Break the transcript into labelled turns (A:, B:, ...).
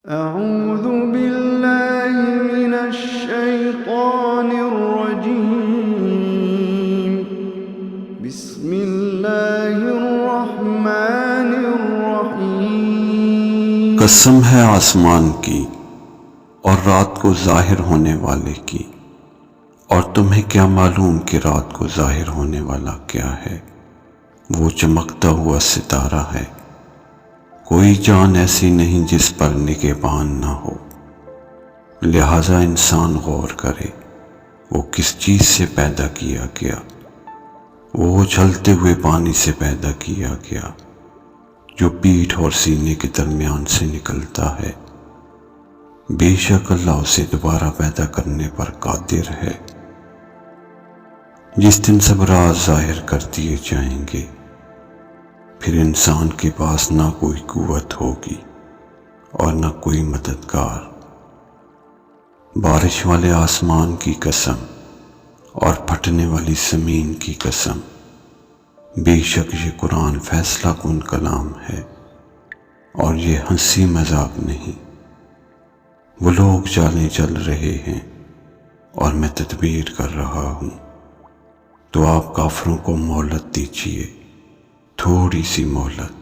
A: أعوذ بالله من الشيطان الرجيم. بسم الله الرحمن الرحیم۔
B: قسم ہے آسمان کی اور رات کو ظاہر ہونے والے کی، اور تمہیں کیا معلوم کہ رات کو ظاہر ہونے والا کیا ہے؟ وہ چمکتا ہوا ستارہ ہے۔ کوئی جان ایسی نہیں جس پر نگہبان نہ ہو، لہٰذا انسان غور کرے وہ کس چیز سے پیدا کیا گیا۔ وہ اچھلتے ہوئے پانی سے پیدا کیا گیا جو پیٹھ اور سینے کے درمیان سے نکلتا ہے۔ بے شک اللہ اسے دوبارہ پیدا کرنے پر قادر ہے۔ جس دن سب راز ظاہر کر دیے جائیں گے، پھر انسان کے پاس نہ کوئی قوت ہوگی اور نہ کوئی مددگار۔ بارش والے آسمان کی قسم اور پھٹنے والی زمین کی قسم، بے شک یہ قرآن فیصلہ کن کلام ہے اور یہ ہنسی مذاق نہیں۔ وہ لوگ چالیں چل رہے ہیں اور میں تدبیر کر رہا ہوں، تو آپ کافروں کو مہلت دیجیے، تھوڑی سی مہلت۔